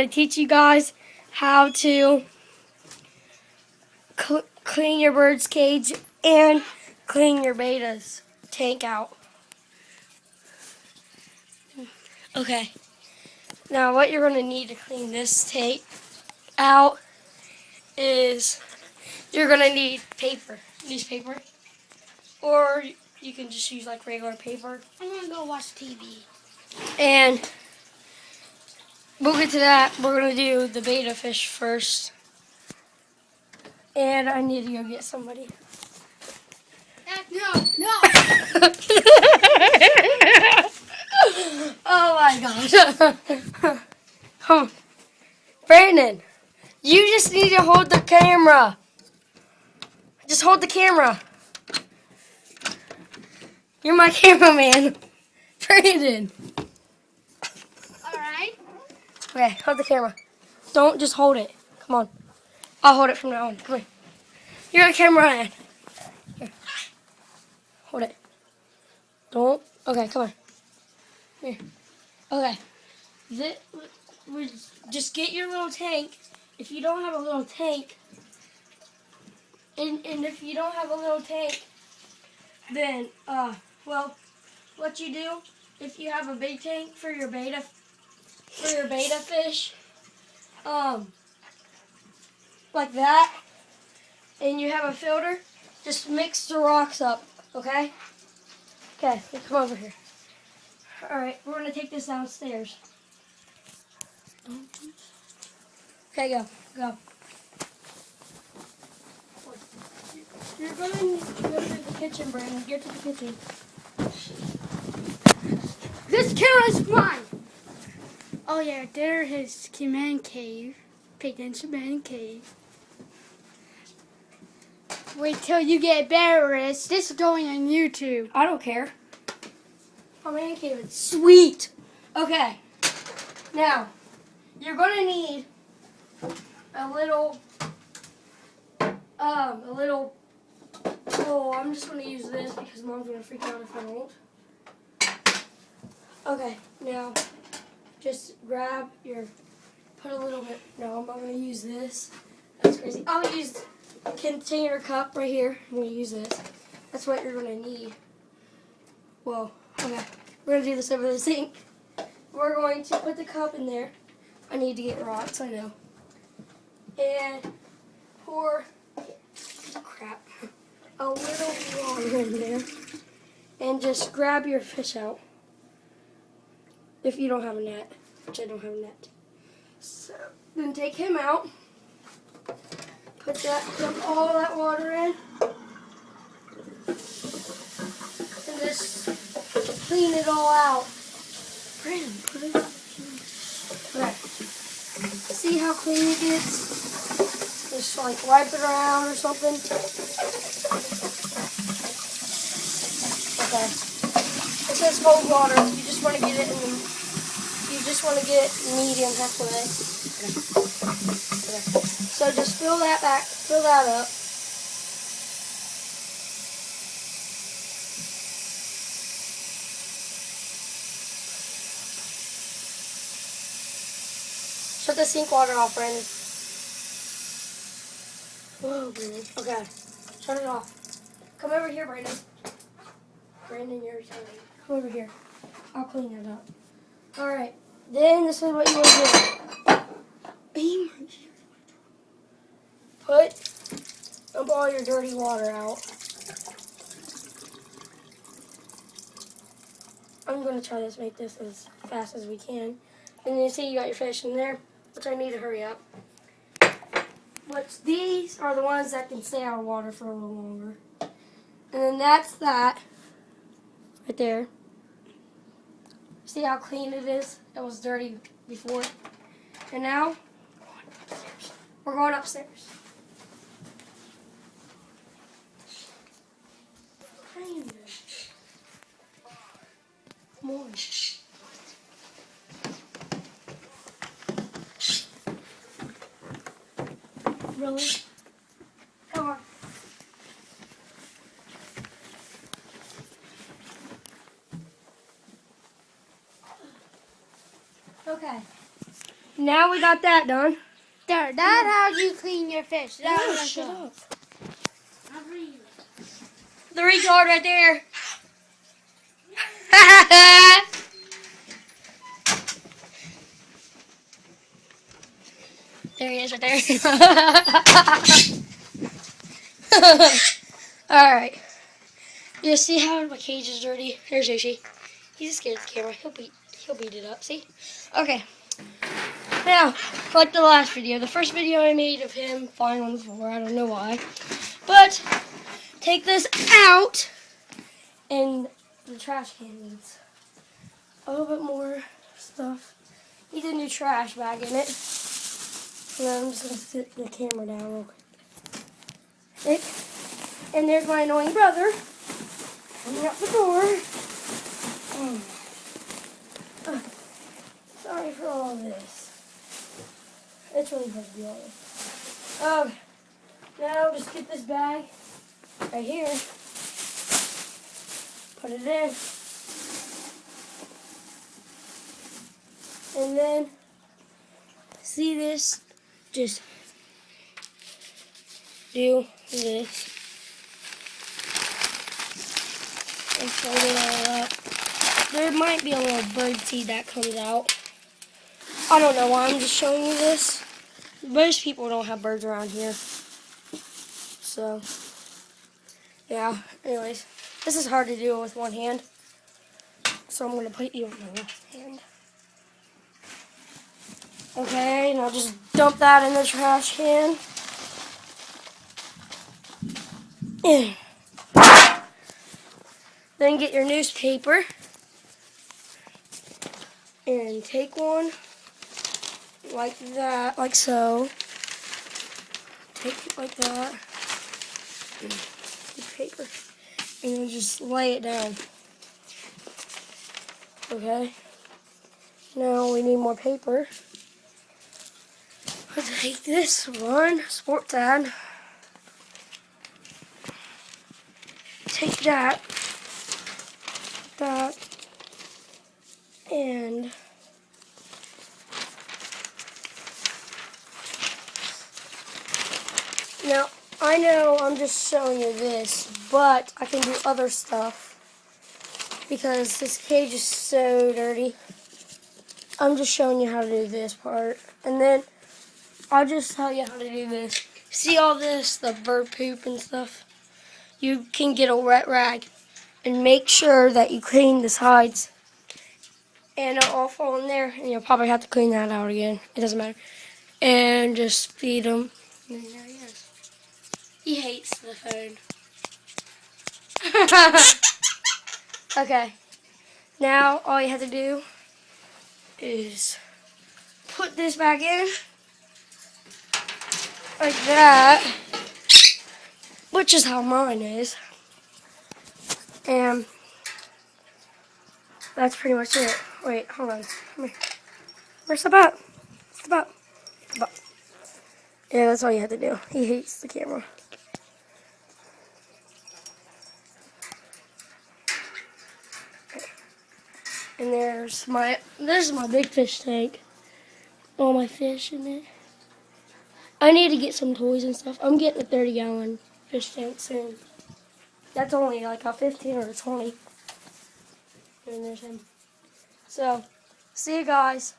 going to teach you guys how to clean your bird's cage and clean your beta's tank out. Okay, now what you're going to need to clean this tank out is you're going to need paper, newspaper, or you can just use like regular paper. I'm going to go watch TV. And we'll get to that. We're going to do the beta fish first. And I need to go get somebody. No. Oh my gosh. Brandon, you just need to hold the camera. Just hold the camera. You're my cameraman. Brandon. Alright. Okay, hold the camera. Don't just hold it. Come on. I'll hold it from now on. Come here. You're the cameraman. Here. Hold it. Don't. Okay, come on. Here. Okay. Just get your little tank. If you don't have a little tank, and if you don't have a little tank, then, well, what you do, if you have a big tank for your beta fish, like that, and you have a filter, just mix the rocks up, okay? Okay, come over here. Alright, we're going to take this downstairs. Okay, go. You're going to go to the kitchen, Brandon. Get to the kitchen. This camera is mine. Oh yeah, there is man cave. Pigden's man cave. Wait till you get embarrassed. This is going on YouTube. I don't care. Oh, man cave is sweet. Okay. Now, you're going to need a little, oh, I'm just going to use this because Mom's going to freak out if I don't. Okay, now, just grab put a little bit, no, I'm not going to use this. That's crazy. I'll use a container cup right here. I'm going to use this. That's what you're going to need. Whoa, okay. We're going to do this over the sink. We're going to put the cup in there. I need to get rocks, I know. And pour, crap, a little water in there. And just grab your fish out. If you don't have a net, which I don't have a net. So, then take him out. Dump all that water in. And just clean it all out. Brandon, put it. Okay. See how clean it gets? Just like wipe it around or something. Okay. It says cold water. You just want to get it in the, medium halfway. Okay. So just fill that up. Shut the sink water off, Brandon. Whoa, Brandon. Okay. Shut it off. Come over here, Brandon. Brandon, you're telling me. Come over here. I'll clean it up. Alright. Then this is what you want to do. Dump all your dirty water out. I'm going to try to make this as fast as we can. And you see you got your fish in there, which I need to hurry up. These are the ones that can stay out of water for a little longer. And then that's that. Right there. See how clean it is? It was dirty before. And now, we're going upstairs. Come on. Really? Come on. Okay. Now we got that done. There, that's how you clean your fish. Oh, shut up. The retard right there. There he is right there. Alright. You see how my cage is dirty? Here's Yoshi. He's scared of the camera. He'll beat it up. See? Okay. Now, like the last video, the first video I made of him falling on the floor. I don't know why. But take this out, and the trash can needs a little bit more stuff. Needs a new trash bag in it. And then I'm just going to sit the camera down real quick. And there's my annoying brother coming out the door. Sorry for all this. It's really hard to be honest. Now just get this bag right here. Put it in. And then, see this? Just do this. And fold it all up. There might be a little bird seed that comes out. I don't know why I'm just showing you this. Most people don't have birds around here. So, yeah. Anyways, this is hard to do with one hand. So I'm going to put you on my left hand. Okay, now just dump that in the trash can. Then get your newspaper and take one like that, like so. Take it like that. Take paper and then just lay it down. Okay. Now we need more paper. Let's take this one, sports ad. Take that, and now I know I'm just showing you this, but I can do other stuff because this cage is so dirty. I'm just showing you how to do this part, and then I'll just tell you how to do this. See all this, the bird poop and stuff? You can get a wet rag and make sure that you clean the sides. And it'll all fall in there, and you'll probably have to clean that out again. It doesn't matter. And just feed him. And there he is. He hates the phone. Okay. Now all you have to do is put this back in. Like that. Which is how mine is. And that's pretty much it. Wait, hold on. Come here. Where's the butt? Where's the butt? The butt. Yeah, that's all you have to do. He hates the camera. Okay. And there's my big fish tank. All my fish in it. I need to get some toys and stuff. I'm getting a 30-gallon fish tank soon. That's only like a 15 or a 20. And there's him. So, see you guys.